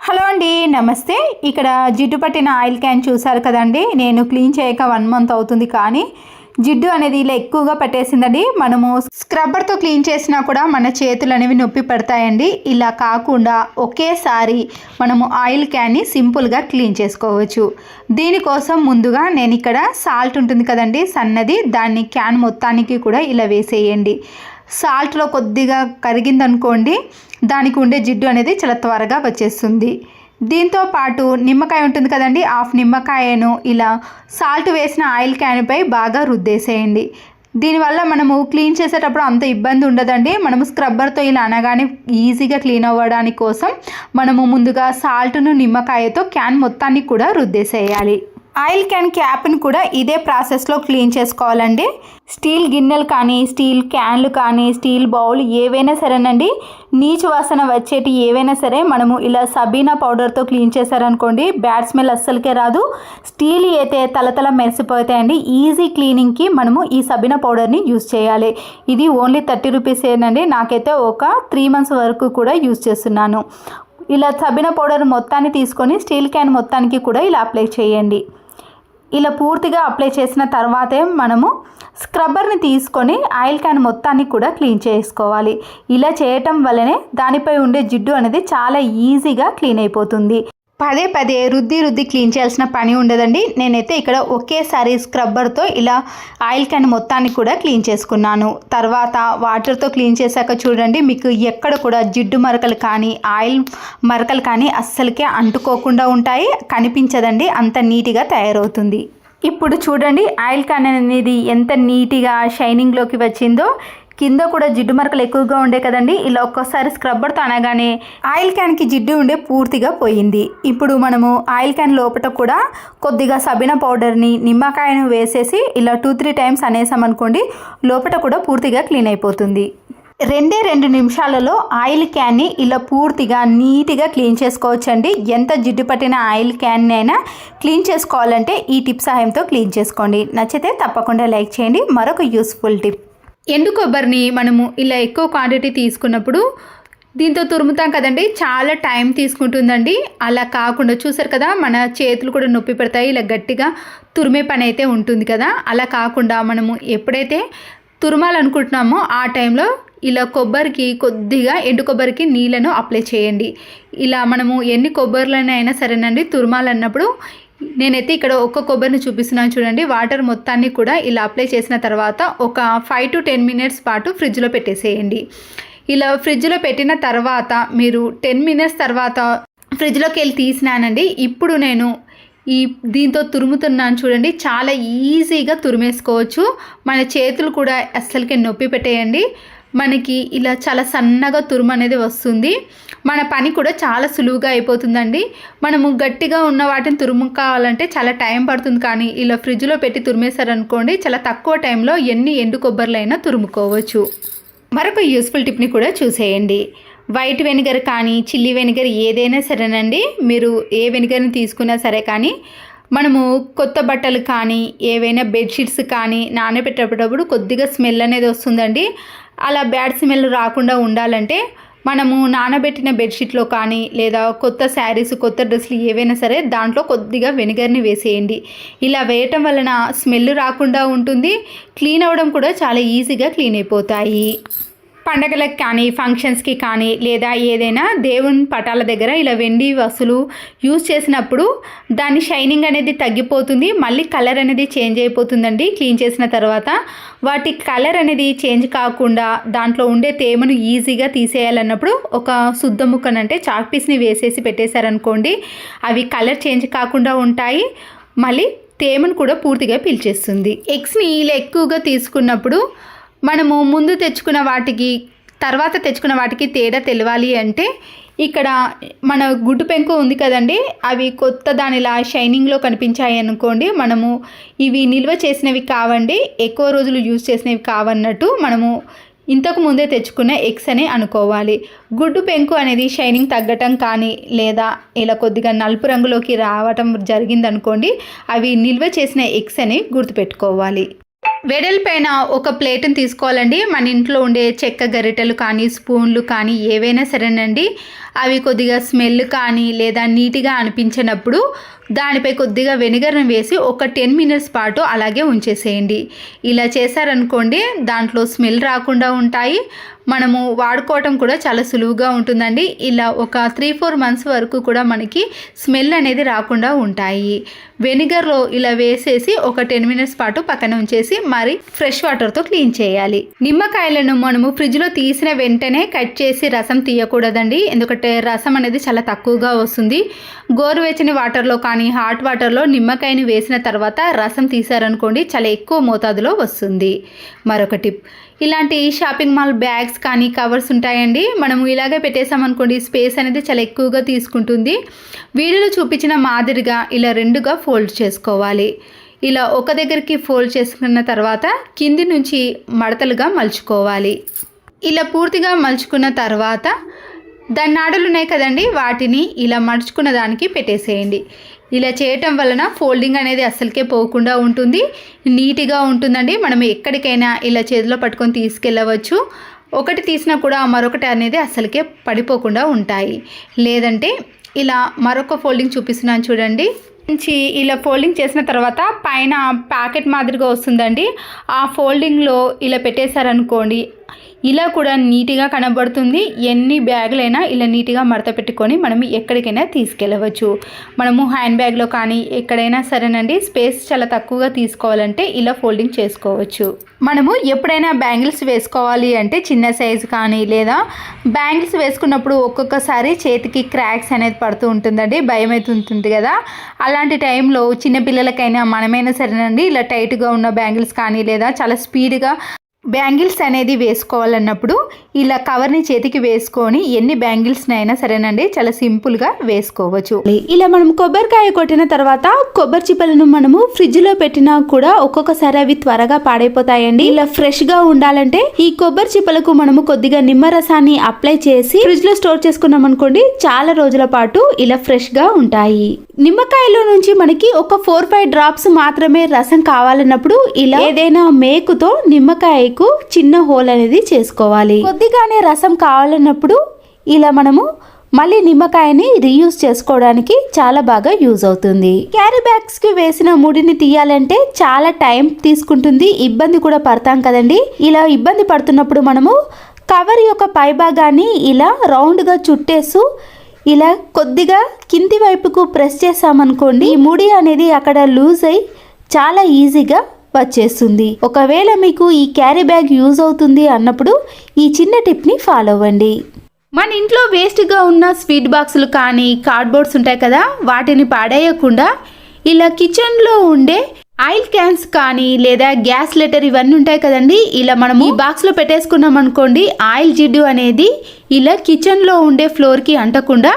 Hello అండి, నమస్తే. ఇక్కడ జిడ్డు పట్టిన ఆయిల్ క్యాన్ చూసారు కదండి. నేను క్లీన్ చేయక 1 మంత్ అవుతుంది, కానీ జిడ్డు అనేది ఇలా ఎక్కువగా పట్టేసిందండి. మనము స్క్రబ్బర్తో క్లీన్ చేసినా కూడా మన చేతులు అనేవి నొప్పి పడతాయండి. ఇలా కాకుండా ఒకేసారి మనము ఆయిల్ క్యాన్ని సింపుల్గా క్లీన్ చేసుకోవచ్చు. దీనికోసం ముందుగా నేను ఇక్కడ సాల్ట్ ఉంటుంది కదండి, సన్నది, దాన్ని క్యాన్ మొత్తానికి కూడా ఇలా వేసేయండి. సాల్ట్లో కొద్దిగా కరిగిందనుకోండి, దానికి ఉండే జిడ్డు అనేది చాలా త్వరగా వచ్చేస్తుంది. దీంతో పాటు నిమ్మకాయ ఉంటుంది కదండి, హాఫ్ నిమ్మకాయను ఇలా సాల్ట్ వేసిన ఆయిల్ క్యాన్పై బాగా రుద్దేసేయండి. దీనివల్ల మనము క్లీన్ చేసేటప్పుడు అంత ఇబ్బంది ఉండదండి. మనము స్క్రబ్బర్తో ఇలా అనగానే ఈజీగా క్లీన్ అవ్వడానికి కోసం మనము ముందుగా సాల్ట్ను నిమ్మకాయతో క్యాన్ మొత్తాన్ని కూడా రుద్దేసేయాలి. ఆయిల్ క్యాన్ క్యాప్ని కూడా ఇదే ప్రాసెస్లో క్లీన్ చేసుకోవాలండి. స్టీల్ గిన్నెలు కానీ, స్టీల్ క్యాన్లు కానీ, స్టీల్ బౌల్ ఏవైనా సరేనండి, నీచు వాసన వచ్చేటి ఏవైనా సరే మనము ఇలా సబీనా పౌడర్తో క్లీన్ చేశారనుకోండి, బ్యాడ్ స్మెల్ అస్సలకే రాదు. స్టీల్ అయితే తలతల మెరిసిపోతాయండి. ఈజీ క్లీనింగ్కి మనము ఈ సబీనా పౌడర్ని యూజ్ చేయాలి. ఇది ఓన్లీ 30 రూపీసేనండి. నాకైతే ఒక 3 మంత్స్ వరకు కూడా యూజ్ చేస్తున్నాను. ఇలా సబీనా పౌడర్ మొత్తాన్ని తీసుకొని స్టీల్ క్యాన్ మొత్తానికి కూడా ఇలా అప్లై చేయండి. ఇలా పూర్తిగా అప్లై చేసిన తర్వాతే మనము స్క్రబ్బర్ని తీసుకొని ఆయిల్ క్యాన్ మొత్తాన్ని కూడా క్లీన్ చేసుకోవాలి. ఇలా చేయటం వల్లనే దానిపై ఉండే జిడ్డు అనేది చాలా ఈజీగా క్లీన్ అయిపోతుంది. పదే పదే రుద్ది క్లీన్ చేయాల్సిన పని ఉండదండి. నేనైతే ఇక్కడ ఒకేసారి స్క్రబ్బర్తో ఇలా ఆయిల్ క్యాన్ మొత్తాన్ని కూడా క్లీన్ చేసుకున్నాను. తర్వాత వాటర్తో క్లీన్ చేశాక చూడండి, మీకు ఎక్కడ కూడా జిడ్డు మరకలు కానీ ఆయిల్ మరకలు కానీ అస్సలకే అంటుకోకుండా ఉంటాయి, కనిపించదండి, అంత నీట్గా తయారవుతుంది. ఇప్పుడు చూడండి ఆయిల్ క్యాన్ అనేది ఎంత నీట్గా షైనింగ్లోకి వచ్చిందో. కింద కూడా జిడ్డు మరకలు ఎక్కువగా ఉండే కదండి, ఇలా ఒక్కసారి స్క్రబ్బర్తో అనగానే ఆయిల్ క్యాన్కి జిడ్డు ఉండే పూర్తిగా పోయింది. ఇప్పుడు మనము ఆయిల్ క్యాన్ లోపల కూడా కొద్దిగా సబీనా పౌడర్ని, నిమ్మకాయను వేసేసి ఇలా 2-3 టైమ్స్ అనేసామనుకోండి, లోపల కూడా పూర్తిగా క్లీన్ అయిపోతుంది. 2 నిమిషాలలో ఆయిల్ క్యాన్ని ఇలా పూర్తిగా నీట్గా క్లీన్ చేసుకోవచ్చండి. ఎంత జిడ్డు పట్టిన ఆయిల్ క్యాన్ అయినా క్లీన్ చేసుకోవాలంటే ఈ టిప్ సహాయంతో క్లీన్ చేసుకోండి. నచ్చితే తప్పకుండా లైక్ చేయండి. మరొక యూస్ఫుల్ టిప్, ఎండు కొబ్బరిని మనము ఇలా ఎక్కువ క్వాంటిటీ తీసుకున్నప్పుడు దీంతో తురుముతాం కదండి, చాలా టైం తీసుకుంటుందండి. అలా కాకుండా చూసారు కదా, మన చేతులు కూడా నొప్పి పెడతాయి. ఇలా గట్టిగా తురిమే పని అయితే ఉంటుంది కదా, అలా కాకుండా మనము ఎప్పుడైతే తురమాలనుకుంటున్నామో ఆ టైంలో ఇలా కొబ్బరికి కొద్దిగా ఎండు కొబ్బరికి నీళ్ళను అప్లై చేయండి. ఇలా మనము ఎన్ని కొబ్బరిలైనా సరేనండి, తురమాలన్నప్పుడు నేనైతే ఇక్కడ ఒక్క కొబ్బరిని చూపిస్తున్నాను చూడండి. వాటర్ మొత్తాన్ని కూడా ఇలా అప్లై చేసిన తర్వాత ఒక 5 to 10 మినిట్స్ పాటు ఫ్రిడ్జ్లో పెట్టేసేయండి. ఇలా ఫ్రిడ్జ్లో పెట్టిన తర్వాత మీరు 10 మినిట్స్ తర్వాత ఫ్రిడ్జ్లోకి వెళ్ళి తీసినానండి. ఇప్పుడు నేను దీంతో తురుముతున్నాను చూడండి, చాలా ఈజీగా తురిమేసుకోవచ్చు. మన చేతులు కూడా అస్సలకే నొప్పి పెట్టేయండి. మనకి ఇలా చాలా సన్నగా తురుము అనేది వస్తుంది. మన పని కూడా చాలా సులువుగా అయిపోతుందండి. మనము గట్టిగా ఉన్న వాటిని తురుముకోవాలంటే చాలా టైం పడుతుంది, కానీ ఇలా ఫ్రిడ్జ్లో పెట్టి తురిమేశారనుకోండి, చాలా తక్కువ టైంలో ఎన్ని ఎండు కొబ్బరిలైనా తురుముకోవచ్చు. మరొక యూస్ఫుల్ టిప్ని కూడా చూసేయండి. వైట్ వెనిగర్ కానీ, చిల్లీ వెనిగర్ ఏదైనా సరేనండి, మీరు ఏ వెనిగర్ని తీసుకున్నా సరే, కానీ మనము కొత్త బట్టలు కానీ ఏవైనా బెడ్షీట్స్ కానీ నానబెట్టేటప్పుడు కొద్దిగా స్మెల్ అనేది వస్తుందండి. అలా బ్యాడ్ స్మెల్ రాకుండా ఉండాలంటే మనము నానబెట్టిన బెడ్షీట్లో కానీ, లేదా కొత్త శారీస్, కొత్త డ్రెస్సులు ఏవైనా సరే, దాంట్లో కొద్దిగా వెనిగర్ని వేసేయండి. ఇలా వేయటం వలన స్మెల్ రాకుండా ఉంటుంది. క్లీన్ అవ్వడం కూడా చాలా ఈజీగా క్లీన్ అయిపోతాయి. పండగలకు కానీ, ఫంక్షన్స్కి కానీ, లేదా ఏదైనా దేవుని పటాల దగ్గర ఇలా వెండి వస్తువులు యూజ్ చేసినప్పుడు దాని షైనింగ్ అనేది తగ్గిపోతుంది, మళ్ళీ కలర్ అనేది చేంజ్ అయిపోతుందండి. క్లీన్ చేసిన తర్వాత వాటి కలర్ అనేది చేంజ్ కాకుండా దాంట్లో ఉండే తేమను ఈజీగా తీసేయాలన్నప్పుడు ఒక శుద్ధ ముక్కనంటే చాక్ పీస్ని వేసేసి పెట్టేశారనుకోండి, అవి కలర్ చేంజ్ కాకుండా ఉంటాయి, మళ్ళీ తేమను కూడా పూర్తిగా పీల్చేస్తుంది. ఎగ్స్ని ఇలా ఎక్కువగా తీసుకున్నప్పుడు మనము ముందు తెచ్చుకున్న వాటికి తర్వాత తెచ్చుకున్న వాటికి తేడా తెలవాలి అంటే, ఇక్కడ మన గుడ్డు పెంకు ఉంది కదండి, అవి కొత్త దానిలా షైనింగ్లో కనిపించాయి అనుకోండి, మనము ఇవి నిల్వ చేసినవి కావండి, ఎక్కువ రోజులు యూజ్ చేసినవి కావన్నట్టు మనము ఇంతకు ముందే తెచ్చుకున్న ఎగ్స్ అని అనుకోవాలి. గుడ్డు పెంకు అనేది షైనింగ్ తగ్గటం కానీ, లేదా ఇలా కొద్దిగా నలుపు రంగులోకి రావటం జరిగిందనుకోండి, అవి నిల్వ చేసిన ఎగ్స్ అని గుర్తుపెట్టుకోవాలి. వెడల్పైన ఒక ప్లేట్ని తీసుకోవాలండి. మన ఇంట్లో ఉండే చెక్క గరిటెలు కానీ స్పూన్లు కానీ ఏవైనా సరేనండి, అవి కొద్దిగా స్మెల్ కానీ లేదా నీట్గా అనిపించినప్పుడు దానిపై కొద్దిగా వెనిగర్ని వేసి ఒక 10 మినిట్స్ పాటు అలాగే ఉంచేసేయండి. ఇలా చేశారనుకోండి దాంట్లో స్మెల్ రాకుండా ఉంటాయి, మనము వాడుకోవటం కూడా చాలా సులువుగా ఉంటుందండి. ఇలా ఒక 3-4 మంత్స్ వరకు కూడా మనకి స్మెల్ అనేది రాకుండా ఉంటాయి. వెనిగర్లో ఇలా వేసేసి ఒక 10 మినిట్స్ పాటు పక్కన ఉంచేసి మరి ఫ్రెష్ వాటర్తో క్లీన్ చేయాలి. నిమ్మకాయలను మనము ఫ్రిడ్జ్లో తీసిన వెంటనే కట్ చేసి రసం తీయకూడదండి, ఎందుకంటే రసం అనేది చాలా తక్కువగా వస్తుంది. గోరువెచ్చని వాటర్లో కానీ హాట్ వాటర్లో నిమ్మకాయని వేసిన తర్వాత రసం తీసారనుకోండి చాలా ఎక్కువ మోతాదులో వస్తుంది. మరొక టిప్, ఇలాంటి షాపింగ్ మాల్ బ్యాగ్స్ కానీ కవర్స్ ఉంటాయండి, మనము ఇలాగే పెట్టేసామనుకోండి స్పేస్ అనేది చాలా ఎక్కువగా తీసుకుంటుంది. వీడియోలో చూపించిన మాదిరిగా ఇలా 2గా ఫోల్డ్ చేసుకోవాలి. ఇలా ఒక దగ్గరికి ఫోల్డ్ చేసుకున్న తర్వాత కింది నుంచి మడతలుగా మలుచుకోవాలి. ఇలా పూర్తిగా మలుచుకున్న తర్వాత దాని నాడులు ఉన్నాయి కదండి, వాటిని ఇలా మడుచుకున్న దానికి పెట్టేసేయండి. ఇలా చేయటం వలన ఫోల్డింగ్ అనేది అస్సలకే పోకుండా ఉంటుంది, నీట్గా ఉంటుందండి. మనం ఎక్కడికైనా ఇలా చేతిలో పట్టుకొని తీసుకెళ్ళవచ్చు. ఒకటి తీసినా కూడా మరొకటి అనేది అస్సలకే పడిపోకుండా ఉంటాయి. లేదంటే ఇలా మరొక ఫోల్డింగ్ చూపిస్తున్నాను చూడండి. ఇలా ఫోల్డింగ్ చేసిన తర్వాత పైన ప్యాకెట్ మాదిరిగా వస్తుందండి, ఆ ఫోల్డింగ్లో ఇలా పెట్టేశారనుకోండి ఇలా కూడా నీట్గా కనబడుతుంది. ఎన్ని బ్యాగులైనా ఇలా నీట్గా మడత పెట్టుకొని మనం ఎక్కడికైనా తీసుకెళ్ళవచ్చు. మనము హ్యాండ్ బ్యాగ్లో కానీ ఎక్కడైనా సరేనండి, స్పేస్ చాలా తక్కువగా తీసుకోవాలంటే ఇలా ఫోల్డింగ్ చేసుకోవచ్చు. మనము ఎప్పుడైనా బ్యాంగిల్స్ వేసుకోవాలి అంటే చిన్న సైజు కానీ లేదా బ్యాంగిల్స్ వేసుకున్నప్పుడు ఒక్కొక్కసారి చేతికి క్రాక్స్ అనేది పడుతూ ఉంటుందండి, భయం అయితే ఉంటుంది కదా. అలాంటి టైంలో చిన్నపిల్లలకైనా మనమైనా సరేనండి ఇలా టైట్గా ఉన్న బ్యాంగిల్స్ కానీ లేదా చాలా స్పీడ్గా బ్యాంగిల్స్ అనేది వేసుకోవాలన్నప్పుడు ఇలా కవర్ని చేతికి వేసుకొని ఎన్ని బ్యాంగిల్స్ని అయినా సరేనండి చాలా సింపుల్గా వేసుకోవచ్చు. ఇలా మనం కొబ్బరికాయ కొట్టిన తర్వాత కొబ్బరి చిప్పలను మనము ఫ్రిడ్జ్లో పెట్టినా కూడా ఒక్కొక్కసారి అవి త్వరగా పాడైపోతాయండి. ఇలా ఫ్రెష్గా ఉండాలంటే ఈ కొబ్బరి చిప్పలకు మనము కొద్దిగా నిమ్మరసాన్ని అప్లై చేసి ఫ్రిడ్జ్లో స్టోర్ చేసుకున్నాం అనుకోండి చాలా రోజుల పాటు ఇలా ఫ్రెష్గా ఉంటాయి. నిమ్మకాయలో నుంచి మనకి ఒక 4-5 డ్రాప్స్ మాత్రమే రసం కావాలన్నప్పుడు ఇలా ఏదైనా మేకుతో నిమ్మకాయకు చిన్న హోల్ అనేది చేసుకోవాలి. కొద్దిగానే రసం కావాలన్నప్పుడు ఇలా మనము మళ్ళీ నిమ్మకాయని రీయూజ్ చేసుకోవడానికి చాలా బాగా యూజ్ అవుతుంది. క్యారీ బ్యాగ్స్ కి వేసిన ముడిని తీయాలంటే చాలా టైం తీసుకుంటుంది, ఇబ్బంది కూడా పడతాం కదండి. ఇలా ఇబ్బంది పడుతున్నప్పుడు మనము కవర్ యొక్క పై భాగాన్ని ఇలా రౌండ్గా చుట్టేస్తూ ఇలా కొద్దిగా కింది వైపుకు ప్రెస్ చేసామనుకోండి ఈ ముడి అనేది అక్కడ లూజ్ అయి చాలా ఈజీగా వచ్చేస్తుంది. ఒకవేళ మీకు ఈ క్యారీ బ్యాగ్ యూజ్ అవుతుంది అన్నప్పుడు ఈ చిన్న టిప్ని ఫాలో అవ్వండి. మన ఇంట్లో వేస్ట్గా ఉన్న స్వీట్ బాక్సులు కానీ కార్డ్బోర్డ్స్ ఉంటాయి కదా, వాటిని పాడేయకుండా ఇలా కిచెన్లో ఉండే ఆయిల్ క్యాన్స్ కానీ లేదా గ్యాస్ లెటర్ ఇవన్నీ ఉంటాయి కదండి, ఇలా మనము ఈ బాక్స్లో పెట్టేసుకున్నాం అనుకోండి ఆయిల్ జిడ్డు అనేది ఇలా కిచెన్లో ఉండే ఫ్లోర్కి అంటకుండా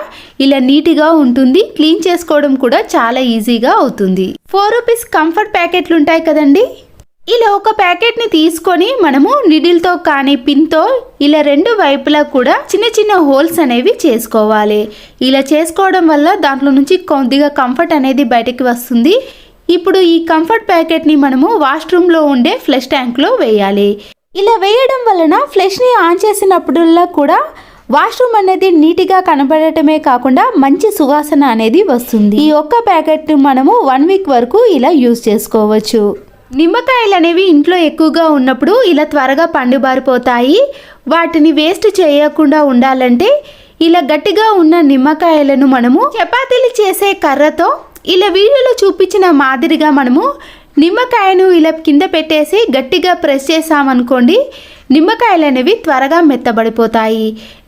ఇలా నీట్గా ఉంటుంది. క్లీన్ చేసుకోవడం కూడా చాలా ఈజీగా అవుతుంది. 4 రూపీస్ కంఫర్ట్ ప్యాకెట్లు ఉంటాయి కదండి, ఇలా ఒక ప్యాకెట్ని తీసుకొని మనము నిడిల్తో కానీ పిన్తో ఇలా 2 వైపులా కూడా చిన్న చిన్న హోల్స్ అనేవి చేసుకోవాలి. ఇలా చేసుకోవడం వల్ల దాంట్లో నుంచి కొద్దిగా కంఫర్ట్ అనేది బయటకు వస్తుంది. ఇప్పుడు ఈ కంఫర్ట్ ప్యాకెట్ని మనము వాష్రూమ్లో ఉండే ఫ్లష్ ట్యాంక్లో వేయాలి. ఇలా వేయడం వలన ఫ్లష్ని ఆన్ చేసినప్పుడల్లా కూడా వాష్రూమ్ అనేది నీట్గా కనబడటమే కాకుండా మంచి సువాసన అనేది వస్తుంది. ఈ ఒక్క ప్యాకెట్ని మనము 1 వీక్ వరకు ఇలా యూజ్ చేసుకోవచ్చు. నిమ్మకాయలు అనేవి ఇంట్లో ఎక్కువగా ఉన్నప్పుడు ఇలా త్వరగా పండుబారిపోతాయి. వాటిని వేస్ట్ చేయకుండా ఉండాలంటే ఇలా గట్టిగా ఉన్న నిమ్మకాయలను మనము చపాతీలు చేసే కర్రతో ఇలా వీడియోలో చూపించిన మాదిరిగా మనము నిమ్మకాయను ఇలా కింద పెట్టేసి గట్టిగా ప్రెస్ చేసామనుకోండి నిమ్మకాయలు అనేవి త్వరగా మెత్తబడిపోతాయి.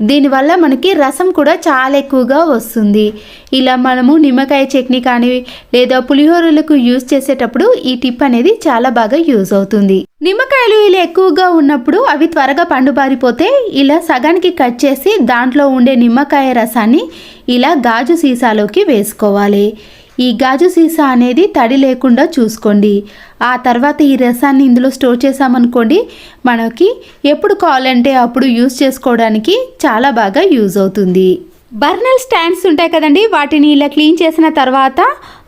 దీనివల్ల మనకి రసం కూడా చాలా ఎక్కువగా వస్తుంది. ఇలా మనము నిమ్మకాయ చట్నీ కానీ లేదా పులిహోరలకు యూజ్ చేసేటప్పుడు ఈ టిప్ అనేది చాలా బాగా యూజ్ అవుతుంది. నిమ్మకాయలు ఇలా ఎక్కువగా ఉన్నప్పుడు అవి త్వరగా పండుబారిపోతే ఇలా సగానికి కట్ చేసి దాంట్లో ఉండే నిమ్మకాయ రసాన్ని ఇలా గాజు సీసాలోకి వేసుకోవాలి. ఈ గాజు సీసా అనేది తడి లేకుండా చూసుకోండి. ఆ తర్వాత ఈ రసాన్ని ఇందులో స్టోర్ చేసామనుకోండి మనకి ఎప్పుడు కావాలంటే అప్పుడు యూజ్ చేసుకోవడానికి చాలా బాగా యూజ్ అవుతుంది. బర్నర్ స్టాండ్స్ ఉంటాయి కదండి, వాటిని ఇలా క్లీన్ చేసిన తర్వాత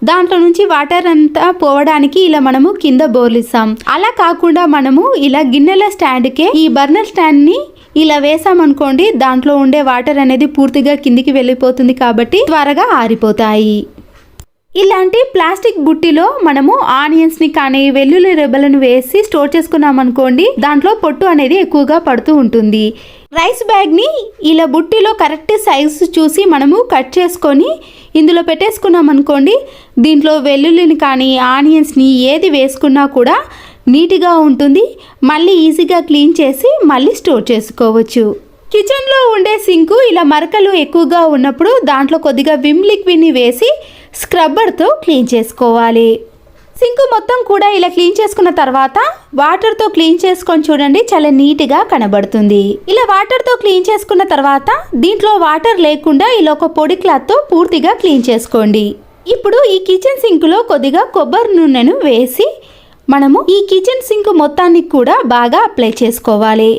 దాంట్లో నుంచి వాటర్ అంతా పోవడానికి ఇలా మనము కింద బోర్లిస్తాం. అలా కాకుండా మనము ఇలా గిన్నెల స్టాండ్కే ఈ బర్నర్ స్టాండ్ని ఇలా వేసామనుకోండి, దాంట్లో ఉండే వాటర్ అనేది పూర్తిగా కిందికి వెళ్ళిపోతుంది కాబట్టి త్వరగా ఆరిపోతాయి. ఇలాంటి ప్లాస్టిక్ బుట్టిలో మనము ఆనియన్స్ని కానీ వెల్లుల్లి రెబ్బలను వేసి స్టోర్ చేసుకున్నాం అనుకోండి, దాంట్లో పొట్టు అనేది ఎక్కువగా పడుతూ ఉంటుంది. రైస్ బ్యాగ్ని ఇలా బుట్టిలో కరెక్ట్ సైజు చూసి మనము కట్ చేసుకొని ఇందులో పెట్టేసుకున్నాం అనుకోండి, దీంట్లో వెల్లుల్లిని కానీ ఆనియన్స్ని ఏది వేసుకున్నా కూడా నీట్గా ఉంటుంది. మళ్ళీ ఈజీగా క్లీన్ చేసి మళ్ళీ స్టోర్ చేసుకోవచ్చు. కిచెన్లో ఉండే సింకు ఇలా మరకలు ఎక్కువగా ఉన్నప్పుడు దాంట్లో కొద్దిగా విమ్ లిక్విడ్ని వేసి స్క్రబ్బర్తో క్లీన్ చేసుకోవాలి. సింకు మొత్తం కూడా ఇలా క్లీన్ చేసుకున్న తర్వాత వాటర్తో క్లీన్ చేసుకొని చూడండి, చాలా నీట్గా కనబడుతుంది. ఇలా వాటర్తో క్లీన్ చేసుకున్న తర్వాత దీంట్లో వాటర్ లేకుండా ఇలా ఒక పొడి క్లాత్తో పూర్తిగా క్లీన్ చేసుకోండి. ఇప్పుడు ఈ కిచెన్ సింకులో కొద్దిగా కొబ్బరి నూనెను వేసి మనము ఈ కిచెన్ సింక్ మొత్తానికి కూడా బాగా అప్లై చేసుకోవాలి.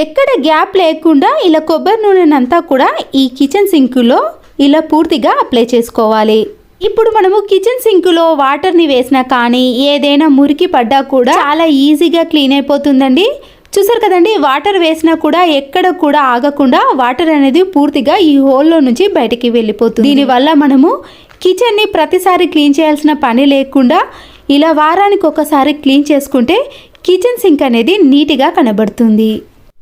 ఎక్కడ గ్యాప్ లేకుండా ఇలా కొబ్బరి నూనెనంతా కూడా ఈ కిచెన్ సింకులో ఇలా పూర్తిగా అప్లై చేసుకోవాలి. ఇప్పుడు మనము కిచెన్ సింకులో వాటర్ని వేసినా కానీ ఏదైనా మురికి పడ్డా కూడా చాలా ఈజీగా క్లీన్ అయిపోతుందండి. చూసారు కదండి, వాటర్ వేసినా కూడా ఎక్కడ కూడా ఆగకుండా వాటర్ అనేది పూర్తిగా ఈ హోల్లో నుంచి బయటికి వెళ్ళిపోతుంది. దీనివల్ల మనము కిచెన్ని ప్రతిసారి క్లీన్ చేయాల్సిన పని లేకుండా ఇలా వారానికి ఒకసారి క్లీన్ చేసుకుంటే కిచెన్ సింక్ అనేది నీట్గా కనబడుతుంది.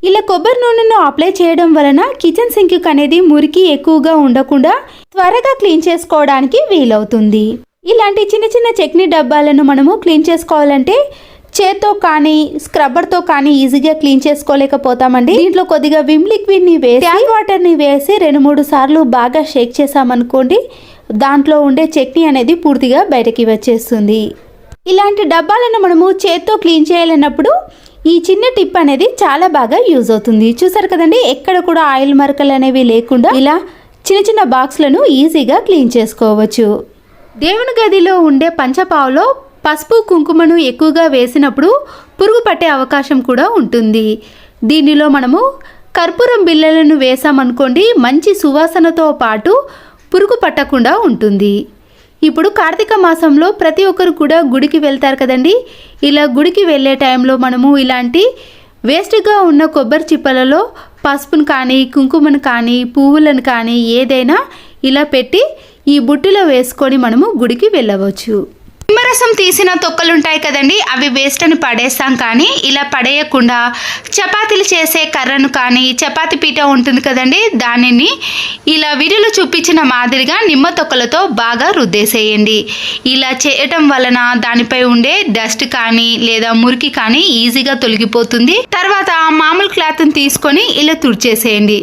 ఇలా కొబ్బరి నూనెను అప్లై చేయడం వలన కిచెన్ సింక్ అనేది మురికి ఎక్కువగా ఉండకుండా త్వరగా క్లీన్ చేసుకోవడానికి వీలవుతుంది. ఇలాంటి చిన్న చిన్న చట్నీ డబ్బాలను మనము క్లీన్ చేసుకోవాలంటే చేత్తో కానీ స్క్రబ్బర్తో కానీ ఈజీగా క్లీన్ చేసుకోలేకపోతామండి. దీంట్లో కొద్దిగా విమ్ లిక్విడ్ని వేసి ట్యాప్ వాటర్ని వేసి 2-3 సార్లు బాగా షేక్ చేసామనుకోండి, దాంట్లో ఉండే చట్నీ అనేది పూర్తిగా బయటకి వచ్చేస్తుంది. ఇలాంటి డబ్బాలను మనము చేత్తో క్లీన్ చేయాలన్నప్పుడు ఈ చిన్న టిప్ అనేది చాలా బాగా యూజ్ అవుతుంది. చూసారు కదండి, ఎక్కడ కూడా ఆయిల్ మరకలు అనేవి లేకుండా ఇలా చిన్న చిన్న బాక్స్లను ఈజీగా క్లీన్ చేసుకోవచ్చు. దేవుని గదిలో ఉండే పంచపావులో పసుపు కుంకుమను ఎక్కువగా వేసినప్పుడు పురుగు పట్టే అవకాశం కూడా ఉంటుంది. దీనిలో మనము కర్పూరం బిళ్ళలను వేసామనుకోండి, మంచి సువాసనతో పాటు పురుగు పట్టకుండా ఉంటుంది. ఇప్పుడు కార్తీక మాసంలో ప్రతి ఒక్కరు కూడా గుడికి వెళ్తారు కదండి. ఇలా గుడికి వెళ్ళే టైంలో మనము ఇలాంటి వేస్ట్గా ఉన్న కొబ్బరి చిప్పలలో పసుపును కానీ కుంకుమను కానీ పువ్వులను కానీ ఏదైనా ఇలా పెట్టి ఈ బుట్టిలో వేసుకొని మనము గుడికి వెళ్ళవచ్చు. నిమ్మరసం తీసిన తొక్కలుంటాయి కదండి, అవి వేస్ట్ అని పడేస్తాం. కానీ ఇలా పడేయకుండా చపాతీలు చేసే కర్రను కానీ చపాతీ పీట ఉంటుంది కదండి, దానిని ఇలా వీడియోలో చూపించిన మాదిరిగా నిమ్మ తొక్కలతో బాగా రుద్దేసేయండి. ఇలా చేయటం వలన దానిపై ఉండే డస్ట్ కానీ లేదా మురికి కానీ ఈజీగా తొలగిపోతుంది. తర్వాత మామూలు క్లాత్ని తీసుకొని ఇలా తుడిచేసేయండి.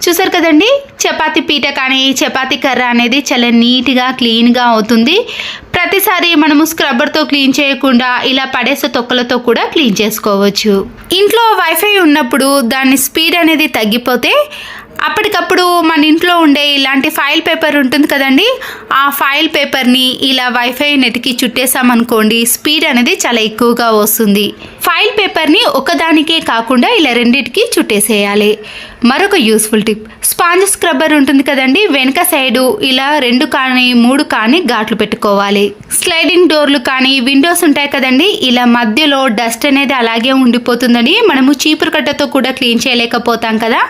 చూసారు కదండి, చపాతీ పీట కానీ చపాతీ కర్ర అనేది చాలా నీట్గా క్లీన్గా అవుతుంది. ప్రతిసారి మనము స్క్రబ్బర్తో క్లీన్ చేయకుండా ఇలా పడేసే తొక్కలతో కూడా క్లీన్ చేసుకోవచ్చు. ఇంట్లో వైఫై ఉన్నప్పుడు దాని స్పీడ్ అనేది తగ్గిపోతే అప్పటికప్పుడు మన ఇంట్లో ఉండే ఇలాంటి ఫైల్ పేపర్ ఉంటుంది కదండి, ఆ ఫైల్ పేపర్ని ఇలా వైఫై నెట్కి చుట్టేసామనుకోండి, స్పీడ్ అనేది చాలా ఎక్కువగా వస్తుంది. ఫైల్ పేపర్ని ఒకదానికే కాకుండా ఇలా రెండింటికి చుట్టేసేయాలి. మరొక యూస్ఫుల్ టిప్, స్పాంజ్ స్క్రబ్బర్ ఉంటుంది కదండి, వెనక సైడు ఇలా 2 కానీ 3 కానీ ఘాట్లు పెట్టుకోవాలి. స్లైడింగ్ డోర్లు కానీ విండోస్ ఉంటాయి కదండి, ఇలా మధ్యలో డస్ట్ అనేది అలాగే ఉండిపోతుందని మనము చీపురు కట్టతో కూడా క్లీన్ చేయలేకపోతాం కదా.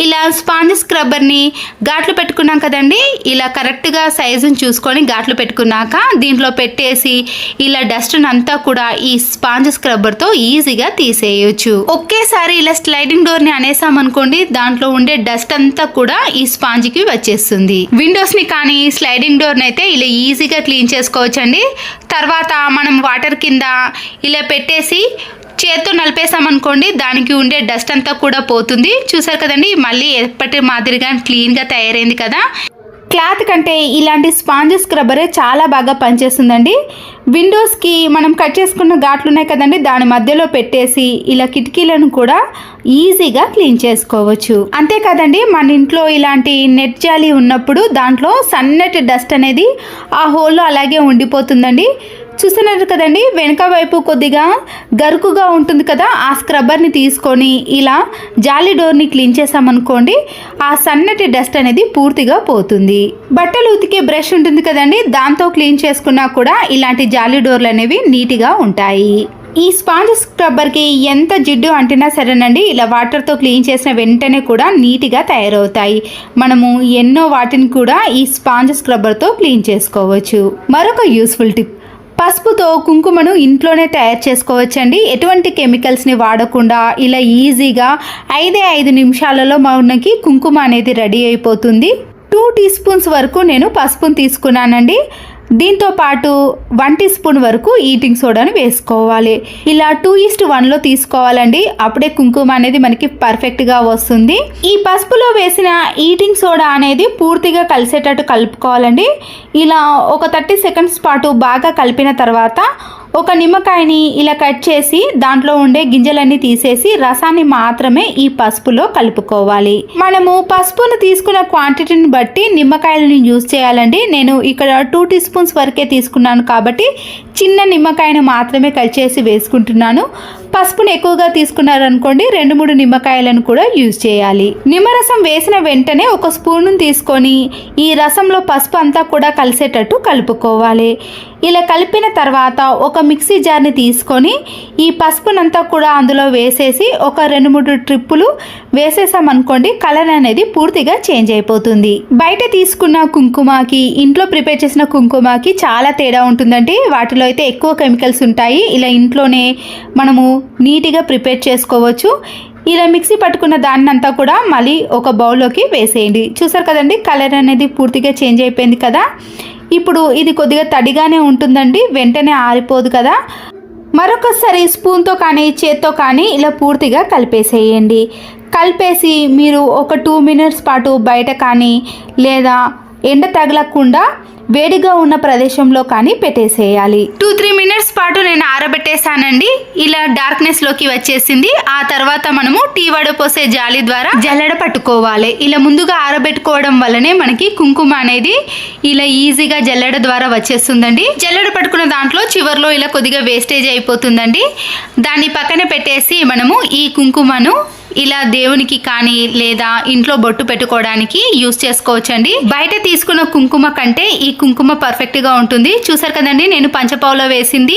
ఇలా స్పాంజ్ స్క్రబ్బర్ని ఘాట్లు పెట్టుకున్నాం కదండి, ఇలా కరెక్ట్గా సైజుని చూసుకొని ఘాట్లు పెట్టుకున్నాక దీంట్లో పెట్టేసి ఇలా డస్ట్ అంతా కూడా ఈ స్పాంజ్ స్క్రబ్బర్తో ఈజీగా తీసేయచ్చు. ఒకేసారి ఇలా స్లైడింగ్ డోర్ని అనేసామనుకోండి, దాంట్లో ఉండే డస్ట్ అంతా కూడా ఈ స్పాంజ్కి వచ్చేస్తుంది. విండోస్ని కానీ స్లైడింగ్ డోర్ని అయితే ఇలా ఈజీగా క్లీన్ చేసుకోవచ్చండి. తర్వాత మనం వాటర్ కింద ఇలా పెట్టేసి చేత్తో నలిపేసామనుకోండి, దానికి ఉండే డస్ట్ అంతా కూడా పోతుంది. చూసారు కదండి, మళ్ళీ ఎప్పటి మాదిరిగా క్లీన్గా తయారైంది కదా. క్లాత్ కంటే ఇలాంటి స్పాంజ్ స్క్రబ్బరే చాలా బాగా పనిచేస్తుందండి. విండోస్కి మనం కట్ చేసుకున్న ఘాట్లు ఉన్నాయి కదండి, దాని మధ్యలో పెట్టేసి ఇలా కిటికీలను కూడా ఈజీగా క్లీన్ చేసుకోవచ్చు. అంతేకాదండి, మన ఇంట్లో ఇలాంటి నెట్ జాలి ఉన్నప్పుడు దాంట్లో సన్నటి డస్ట్ అనేది ఆ హోల్లో అలాగే ఉండిపోతుందండి. చూస్తున్నారు కదండి, వెనక వైపు కొద్దిగా గరుకుగా ఉంటుంది కదా, ఆ స్క్రబ్బర్ని తీసుకొని ఇలా జాలీ డోర్ని క్లీన్ చేసామనుకోండి, ఆ సన్నటి డస్ట్ అనేది పూర్తిగా పోతుంది. బట్టలు ఉతికే బ్రష్ ఉంటుంది కదండి, దాంతో క్లీన్ చేసుకున్నా కూడా ఇలాంటి జాలీ డోర్లు అనేవి నీట్గా ఉంటాయి. ఈ స్పాంజ్ స్క్రబ్బర్కి ఎంత జిడ్డు అంటినా సరేనండి, ఇలా వాటర్తో క్లీన్ చేసిన వెంటనే కూడా నీట్గా తయారవుతాయి. మనము ఎన్నో వాటిని కూడా ఈ స్పాంజ్ స్క్రబ్బర్తో క్లీన్ చేసుకోవచ్చు. మరొక యూస్ఫుల్ టిప్, పసుపుతో కుంకుమను ఇంట్లోనే తయారు చేసుకోవచ్చండి. ఎటువంటి కెమికల్స్ని వాడకుండా ఇలా ఈజీగా 5 నిమిషాలలో మనకి కుంకుమ అనేది రెడీ అయిపోతుంది. 2 టీ స్పూన్స్ వరకు నేను పసుపును తీసుకున్నానండి. దీంతో పాటు 1 టీ స్పూన్ వరకు ఈటింగ్ సోడాను వేసుకోవాలి. ఇలా 2:1లో తీసుకోవాలండి, అప్పుడే కుంకుమ అనేది మనకి పర్ఫెక్ట్గా వస్తుంది. ఈ పసుపులో వేసిన ఈటింగ్ సోడా అనేది పూర్తిగా కలిసేటట్టు కలుపుకోవాలండి. ఇలా ఒక 30 సెకండ్స్ పాటు బాగా కలిపిన తర్వాత ఒక నిమ్మకాయని ఇలా కట్ చేసి దాంట్లో ఉండే గింజలన్నీ తీసేసి రసాన్ని మాత్రమే ఈ పసుపులో కలుపుకోవాలి. మనము పసుపును తీసుకున్న క్వాంటిటీని బట్టి నిమ్మకాయలను యూజ్ చేయాలండి. నేను ఇక్కడ 2 టీ స్పూన్స్ వరకే తీసుకున్నాను కాబట్టి చిన్న నిమ్మకాయను మాత్రమే కట్ చేసి వేసుకుంటున్నాను. పసుపును ఎక్కువగా తీసుకున్నారనుకోండి 2-3 నిమ్మకాయలను కూడా యూజ్ చేయాలి. నిమ్మరసం వేసిన వెంటనే ఒక స్పూన్ తీసుకొని ఈ రసంలో పసుపు అంతా కూడా కలిసేటట్టు కలుపుకోవాలి. ఇలా కలిపిన తర్వాత ఒక మిక్సీ జార్ని తీసుకొని ఈ పసుపునంతా కూడా అందులో వేసేసి ఒక 2-3 ట్రిప్పులు వేసేసామనుకోండి, కలర్ అనేది పూర్తిగా చేంజ్ అయిపోతుంది. బయట తీసుకున్న కుంకుమకి ఇంట్లో ప్రిపేర్ చేసిన కుంకుమకి చాలా తేడా ఉంటుందండి. వాటిలో అయితే ఎక్కువ కెమికల్స్ ఉంటాయి. ఇలా ఇంట్లోనే మనము నీట్గా ప్రిపేర్ చేసుకోవచ్చు. ఇలా మిక్సీ పట్టుకున్న దాన్ని అంతా కూడా మళ్ళీ ఒక బౌల్లోకి వేసేయండి. చూసారు కదండి, కలర్ అనేది పూర్తిగా చేంజ్ అయిపోయింది కదా. ఇప్పుడు ఇది కొద్దిగా తడిగానే ఉంటుందండి, వెంటనే ఆరిపోదు కదా. మరొకసారి స్పూన్తో కానీ చేత్తో కానీ ఇలా పూర్తిగా కలిపేసేయండి. కలిపేసి మీరు ఒక 2 మినిట్స్ పాటు బయట కానీ లేదా ఎండ తగలకుండా వేడిగా ఉన్న ప్రదేశంలో కానీ పెట్టేసేయాలి. 2-3 మినిట్స్ పాటు నేను ఆరబెట్టేసానండి. ఇలా డార్క్నెస్లోకి వచ్చేసింది. ఆ తర్వాత మనము టీ వడపోసే జాలి ద్వారా జల్లెడ పట్టుకోవాలి. ఇలా ముందుగా ఆరబెట్టుకోవడం వల్లనే మనకి కుంకుమ అనేది ఇలా ఈజీగా జల్లెడ ద్వారా వచ్చేస్తుందండి. జల్లెడ పట్టుకున్న దాంట్లో చివర్లో ఇలా కొద్దిగా వేస్టేజ్ అయిపోతుందండి. దాన్ని పక్కన పెట్టేసి మనము ఈ కుంకుమను ఇలా దేవునికి కానీ లేదా ఇంట్లో బొట్టు పెట్టుకోవడానికి యూస్ చేసుకోవచ్చండి. బయట తీసుకున్న కుంకుమ కంటే ఈ కుంకుమ పర్ఫెక్ట్గా ఉంటుంది. చూసారు కదండి, నేను పంచపావులో వేసింది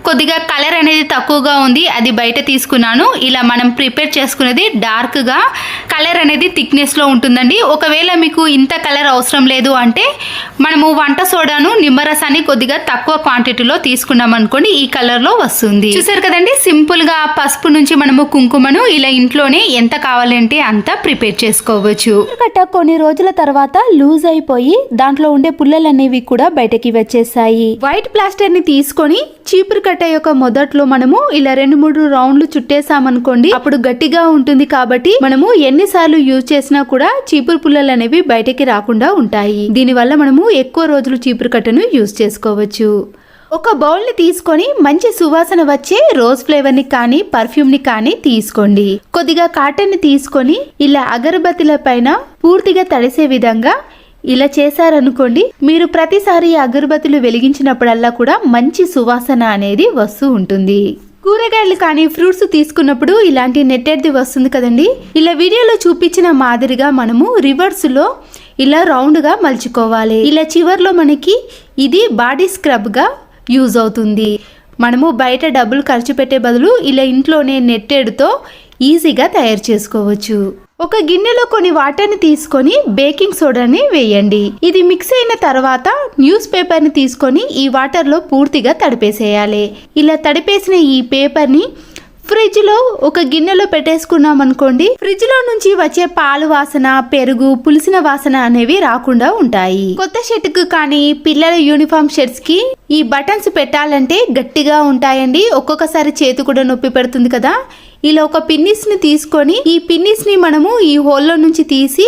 కొద్దిగా కలర్ అనేది తక్కువగా ఉంది, అది బయట తీసుకున్నాను. ఇలా మనం ప్రిపేర్ చేసుకునేది డార్క్గా కలర్ అనేది థిక్నెస్లో ఉంటుందండి. ఒకవేళ మీకు ఇంత కలర్ అవసరం లేదు అంటే మనము వంట సోడాను నిమ్మరసాన్ని కొద్దిగా తక్కువ క్వాంటిటీలో తీసుకున్నాం అనుకోండి, ఈ కలర్లో వస్తుంది. చూసారు కదండి, సింపుల్గా పసుపు నుంచి మనము కుంకుమను ఇలా ఇంట్లో ఎంత కావాలంటే అంత ప్రిపేర్ చేసుకోవచ్చు. కట్ట కొన్ని రోజుల తర్వాత లూజ్ అయిపోయి దాంట్లో ఉండే పుల్లలు అనేవి కూడా బయటకి వచ్చేసాయి. వైట్ ప్లాస్టర్ ని తీసుకొని చీపురు కట్ట యొక్క మొదట్లో మనము ఇలా 2-3 రౌండ్లు చుట్టేసామనుకోండి, అప్పుడు గట్టిగా ఉంటుంది. కాబట్టి మనము ఎన్నిసార్లు యూజ్ చేసినా కూడా చీపురు పుల్లలు అనేవి బయటకి రాకుండా ఉంటాయి. దీనివల్ల మనము ఎక్కువ రోజులు చీపురు కట్టను యూజ్ చేసుకోవచ్చు. ఒక బౌల్ని తీసుకొని మంచి సువాసన వచ్చే రోజ్ ఫ్లేవర్ని కానీ పర్ఫ్యూమ్ని కానీ తీసుకోండి. కొద్దిగా కాటన్ని తీసుకొని ఇలా అగరబత్తిల పైన పూర్తిగా తడిసే విధంగా ఇలా చేశారనుకోండి, మీరు ప్రతిసారి అగరబత్తులు వెలిగించినప్పుడల్లా కూడా మంచి సువాసన అనేది వస్తూ ఉంటుంది. కూరగాయలు కానీ ఫ్రూట్స్ తీసుకున్నప్పుడు ఇలాంటి నెట్టెడ్ది వస్తుంది కదండి. ఇలా వీడియోలో చూపించిన మాదిరిగా మనము రివర్స్లో ఇలా రౌండ్గా మలుచుకోవాలి. ఇలా చివర్లో మనకి ఇది బాడీ స్క్రబ్గా యూజ్ అవుతుంది. మనము బయట డబ్బులు ఖర్చు పెట్టే బదులు ఇలా ఇంట్లోనే నెట్టెడ్తో ఈజీగా తయారు చేసుకోవచ్చు. ఒక గిన్నెలో కొన్ని వాటర్ని తీసుకొని బేకింగ్ సోడాని వేయండి. ఇది మిక్స్ అయిన తర్వాత న్యూస్ పేపర్ని తీసుకొని ఈ వాటర్లో పూర్తిగా తడిపేసేయాలి. ఇలా తడిపేసిన ఈ పేపర్ని ఫ్రిడ్జ్ లో ఒక గిన్నెలో పెట్టేసుకున్నాం అనుకోండి, ఫ్రిడ్జ్ లో నుంచి వచ్చే పాలు వాసన, పెరుగు, పులిసిన వాసన అనేవి రాకుండా ఉంటాయి. కొత్త షర్ట్ కు కానీ పిల్లల యూనిఫామ్ షర్ట్స్ కి ఈ బటన్స్ పెట్టాలంటే గట్టిగా ఉంటాయండి. ఒక్కొక్కసారి చేతి కూడా నొప్పి పెడుతుంది కదా. ఇలా ఒక పిన్నిస్ ని తీసుకొని ఈ పిన్నిస్ ని మనము ఈ హోల్లో నుంచి తీసి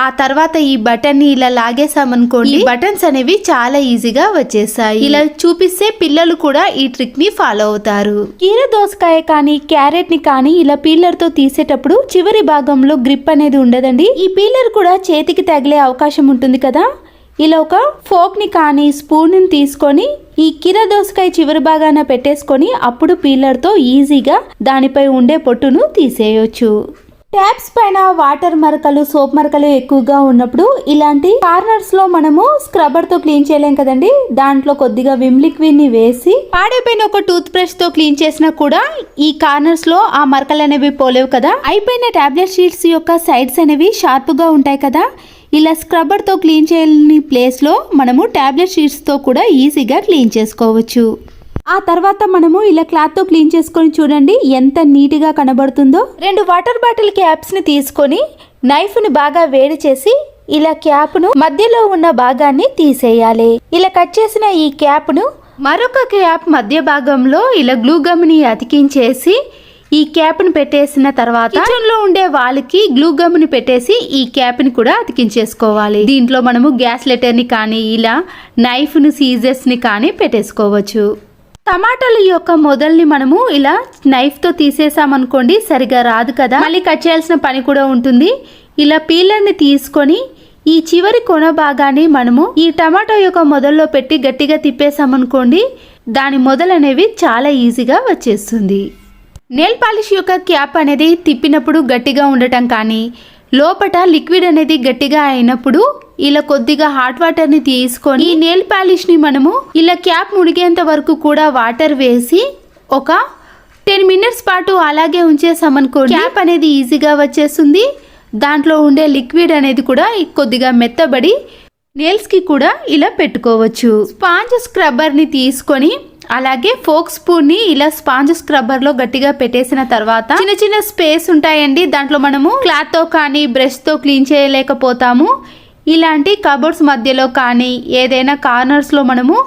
ఆ తర్వాత ఈ బటన్ ని ఇలా లాగేసామనుకోండి, ఈ బటన్స్ అనేవి చాలా ఈజీగా వచ్చేసాయి. ఇలా చూపిస్తే పిల్లలు కూడా ఈ ట్రిక్ ని ఫాలో అవుతారు. కీర దోసకాయ కానీ క్యారెట్ ని కానీ ఇలా పీలర్ తో తీసేటప్పుడు చివరి భాగంలో గ్రిప్ అనేది ఉండదండి. ఈ పీలర్ కూడా చేతికి తగిలే అవకాశం ఉంటుంది కదా. ఇలా ఒక ఫోక్ని కానీ స్పూన్ని తీసుకొని ఈ కీర దోసకాయ చివరి భాగాన పెట్టేసుకొని అప్పుడు పీలర్తో ఈజీగా దానిపై ఉండే పొట్టును తీసేయొచ్చు. ట్యాప్స్ పైన వాటర్ మరకలు, సోప్ మరకలు ఎక్కువగా ఉన్నప్పుడు ఇలాంటి కార్నర్స్ లో మనము స్క్రబ్బర్ తో క్లీన్ చేయలేం కదండి. దాంట్లో కొద్దిగా విమ్ లిక్విడ్ ని వేసి పాడైపోయిన ఒక టూత్ బ్రష్ తో క్లీన్ చేసినా కూడా ఈ కార్నర్స్ లో ఆ మరకలు అనేవి పోలేవు కదా. అయిపోయిన టాబ్లెట్ షీట్స్ యొక్క సైడ్స్ అనేవి షార్ప్ గా ఉంటాయి కదా. ఇలా స్క్రబ్బర్ తో క్లీన్ చేయని ప్లేస్ లో మనము టాబ్లెట్ షీట్స్ తో కూడా ఈజీగా క్లీన్ చేసుకోవచ్చు. ఆ తర్వాత మనము ఇలా క్లాత్ తో క్లీన్ చేసుకొని చూడండి ఎంత నీట్గా కనబడుతుందో. 2 వాటర్ బాటిల్ క్యాప్స్ ని తీసుకొని నైఫ్ ని బాగా వేడి చేసి ఇలా క్యాప్ ను మధ్యలో ఉన్న భాగాన్ని తీసేయాలి. ఇలా కట్ చేసిన ఈ క్యాప్ ను మరొక క్యాప్ మధ్య భాగంలో ఇలా గ్లూ గమ్ ని అతికించేసి ఈ క్యాప్ ని పెట్టేసిన తర్వాత కిచెన్ లో ఉండే వాళ్ళకి గ్లూ గమ్ ని పెట్టేసి ఈ క్యాప్ ని కూడా అతికించేసుకోవాలి. దీంట్లో మనము గ్యాస్ లెటర్ ని కానీ ఇలా నైఫ్ ను సీజర్స్ ని కానీ పెట్టేసుకోవచ్చు. టమాటాల యొక్క మొదల్ని మనము ఇలా నైఫ్ తో తీసేసామనుకోండి సరిగా రాదు కదా, మళ్ళీ కట్ చేయాల్సిన పని కూడా ఉంటుంది. ఇలా పీలర్ ని తీసుకొని ఈ చివరి కొన భాగాన్ని మనము ఈ టమాటో యొక్క మొదల్లో పెట్టి గట్టిగా తిప్పేసామనుకోండి దాని మొదలు అనేవి చాలా ఈజీగా వచ్చేస్తుంది. నెయిల్ పాలిష్ యొక్క క్యాప్ అనేది తిప్పినప్పుడు గట్టిగా ఉండటం కానీ లోపట లిక్విడ్ అనేది గట్టిగా అయినప్పుడు ఇలా కొద్దిగా హాట్ వాటర్ ని తీసుకొని ఈ నెయిల్ పాలిష్ ని మనము ఇలా క్యాప్ మునిగేంత వరకు కూడా వాటర్ వేసి ఒక 10 మినిట్స్ పాటు అలాగే ఉంచేసామనుకోండి క్యాప్ అనేది ఈజీగా వచ్చేస్తుంది. దాంట్లో ఉండే లిక్విడ్ అనేది కూడా కొద్దిగా మెత్తబడి నెయిల్స్ కి కూడా ఇలా పెట్టుకోవచ్చు. స్పాంజ్ స్క్రబ్బర్ ని తీసుకొని అలాగే ఫోక్ స్పూన్ ని ఇలా స్పాంజ్ స్క్రబ్బర్ లో గట్టిగా పెట్టేసిన తర్వాత చిన్న చిన్న స్పేస్ ఉంటాయండి. దాంట్లో మనము క్లాత్ తో కానీ బ్రష్ తో క్లీన్ చేయలేకపోతాము. ఇలాంటి కబోర్డ్స్ మధ్యలో కానీ ఏదైనా కార్నర్స్ లో మనము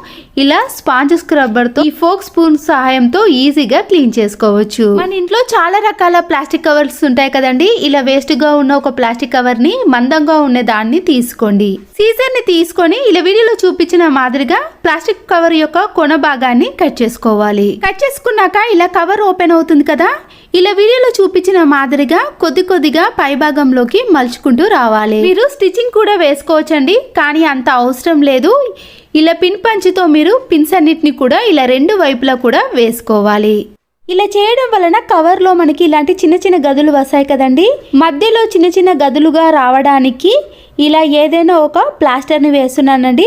ఇలా స్పాంజ్ స్క్రబ్బర్ తో ఈ ఫోక్ స్పూన్ సహాయంతో ఈజీగా క్లీన్ చేసుకోవచ్చు. మన ఇంట్లో చాలా రకాల ప్లాస్టిక్ కవర్స్ ఉంటాయి కదండి. ఇలా వేస్ట్ గా ఉన్న ఒక ప్లాస్టిక్ కవర్ ని మందంగా ఉన్న దాన్ని తీసుకోండి. సీజర్ ని తీసుకొని ఇలా వీడియోలో చూపించిన మాదిరిగా ప్లాస్టిక్ కవర్ యొక్క కొన భాగాన్ని కట్ చేసుకోవాలి. కట్ చేసుకున్నాక ఇలా కవర్ ఓపెన్ అవుతుంది కదా, ఇలా వీడియోలో చూపించిన మాదిరిగా కొద్ది కొద్దిగా పై భాగంలోకి మలుచుకుంటూ రావాలి. మీరు స్టిచ్చింగ్ కూడా వేసుకోవచ్చండి, కానీ అంత అవసరం లేదు. ఇలా పిన్ పంచితో మీరు పిన్స్ అన్నిటిని కూడా ఇలా 2 వైపులా కూడా వేసుకోవాలి. ఇలా చేయడం వలన కవర్ లో మనకి ఇలాంటి చిన్న చిన్న గదులు వస్తాయి కదండి. మధ్యలో చిన్న చిన్న గదులుగా రావడానికి ఇలా ఏదైనా ఒక ప్లాస్టర్ ని వేస్తున్నానండి.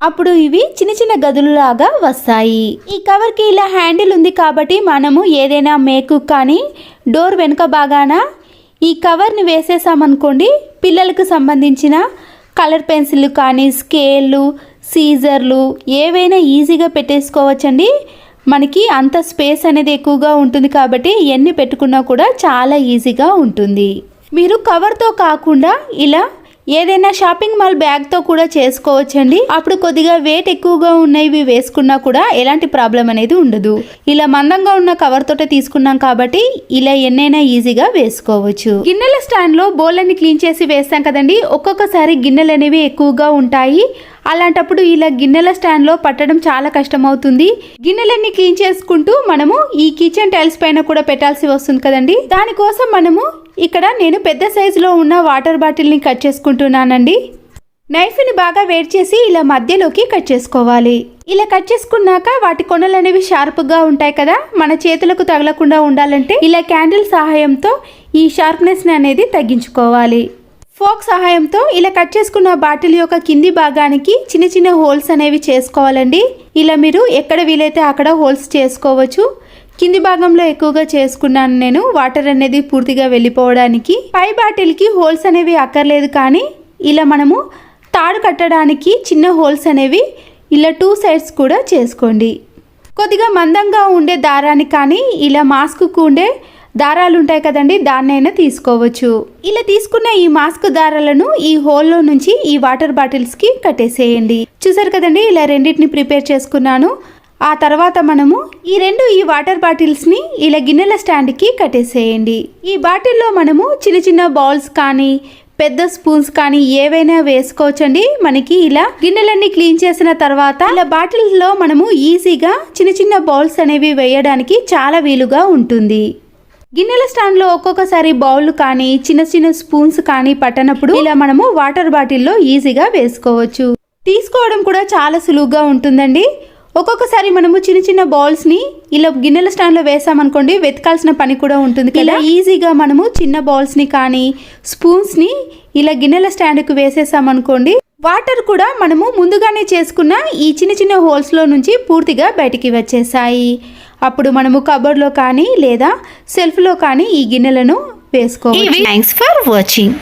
అప్పుడు ఇవి చిన్న చిన్న గదులులాగా వస్తాయి. ఈ కవర్ కి ఇలా హ్యాండిల్ ఉంది కాబట్టి మనము ఏదైనా మేకు కానీ డోర్ వెనుక భాగాన ఈ కవర్ ని వేసేసామనుకోండి పిల్లలకు సంబంధించిన కలర్ పెన్సిల్ కానీ స్కేళ్ళు, సీజర్లు ఏవైనా ఈజీగా పెట్టేసుకోవచ్చండి. మనకి అంత స్పేస్ అనేది ఎక్కువగా ఉంటుంది కాబట్టి ఎన్ని పెట్టుకున్నా కూడా చాలా ఈజీగా ఉంటుంది. మీరు కవర్తో కాకుండా ఇలా ఏదైనా షాపింగ్ మాల్ బ్యాగ్ తో కూడా చేసుకోవచ్చండి. అప్పుడు కొద్దిగా వెయిట్ ఎక్కువగా ఉన్నవి వేసుకున్నా కూడా ఎలాంటి ప్రాబ్లం అనేది ఉండదు. ఇలా మందంగా ఉన్న కవర్ తోటే తీసుకున్నాం కాబట్టి ఇలా ఎన్నైనా ఈజీగా వేసుకోవచ్చు. గిన్నెల స్టాండ్ లో బౌల్ని క్లీన్ చేసి వేస్తాం కదండి. ఒక్కొక్కసారి గిన్నెలు అనేవి ఎక్కువగా ఉంటాయి. అలాంటప్పుడు ఇలా గిన్నెల స్టాండ్ లో పట్టడం చాలా కష్టం అవుతుంది. గిన్నెలన్నీ క్లీన్ చేసుకుంటూ మనము ఈ కిచెన్ టైల్స్ పైన కూడా పెట్టాల్సి వస్తుంది కదండి. దానికోసం మనము ఇక్కడ నేను పెద్ద సైజులో ఉన్న వాటర్ బాటిల్ ని కట్ చేసుకుంటున్నానండి. నైఫ్ ని బాగా వేడి చేసి ఇలా మధ్యలోకి కట్ చేసుకోవాలి. ఇలా కట్ చేసుకున్నాక వాటి కొనలు అనేవి షార్ప్ గా ఉంటాయి కదా, మన చేతులకు తగలకుండా ఉండాలంటే ఇలా క్యాండిల్ సహాయంతో ఈ షార్ప్నెస్ అనేది తగ్గించుకోవాలి. ఫోక్ సహాయంతో ఇలా కట్ చేసుకున్న బాటిల్ యొక్క కింది భాగానికి చిన్న చిన్న హోల్స్ అనేవి చేసుకోవాలండి. ఇలా మీరు ఎక్కడ వీలైతే అక్కడ హోల్స్ చేసుకోవచ్చు. కింది భాగంలో ఎక్కువగా చేసుకున్నాను నేను, వాటర్ అనేది పూర్తిగా వెళ్ళిపోవడానికి. పై బాటిల్కి హోల్స్ అనేవి అక్కర్లేదు, కానీ ఇలా మనము తాడు కట్టడానికి చిన్న హోల్స్ అనేవి ఇలా 2 సైడ్స్ కూడా చేసుకోండి. కొద్దిగా మందంగా ఉండే దారాన్ని కానీ ఇలా మాస్క్కు ఉండే దారాలు ఉంటాయి కదండి, దాన్నైనా తీసుకోవచ్చు. ఇలా తీసుకున్న ఈ మాస్క్ దారాలను ఈ హోల్లో నుంచి ఈ వాటర్ బాటిల్స్కి కట్టేసేయండి. చూసారు కదండి, ఇలా రెండింటిని ప్రిపేర్ చేసుకున్నాను. ఆ తర్వాత మనము ఈ వాటర్ బాటిల్స్ని ఇలా గిన్నెల స్టాండ్కి కట్టేసేయండి. ఈ బాటిల్లో మనము చిన్న చిన్న బౌల్స్ కానీ పెద్ద స్పూన్స్ కానీ ఏవైనా వేసుకోవచ్చండి. మనకి ఇలా గిన్నెలన్నీ క్లీన్ చేసిన తర్వాత ఇలా బాటిల్లో మనము ఈజీగా చిన్న చిన్న బౌల్స్ అనేవి వేయడానికి చాలా వీలుగా ఉంటుంది. గిన్నెల స్టాండ్ లో ఒక్కొక్కసారి బౌల్ కానీ చిన్న చిన్న స్పూన్స్ కానీ పట్టనప్పుడు ఇలా మనము వాటర్ బాటిల్లో ఈజీగా వేసుకోవచ్చు. తీసుకోవడం కూడా చాలా సులువుగా ఉంటుందండి. ఒక్కొక్కసారి మనము చిన్న చిన్న బౌల్స్ని ఇలా గిన్నెల స్టాండ్లో వేసామనుకోండి, వెతకాల్సిన పని కూడా ఉంటుంది కదా. ఈజీగా మనము చిన్న బౌల్స్ని కానీ స్పూన్స్ని ఇలా గిన్నెల స్టాండ్కి వేసేసామనుకోండి, వాటర్ కూడా మనము ముందుగానే చేసుకున్న ఈ చిన్న చిన్న హోల్స్లో నుంచి పూర్తిగా బయటికి వచ్చేసాయి. అప్పుడు మనము కబోర్డ్లో కానీ లేదా సెల్ఫ్లో కానీ ఈ గిన్నెలను వేసుకోవాలి. Thanks for watching.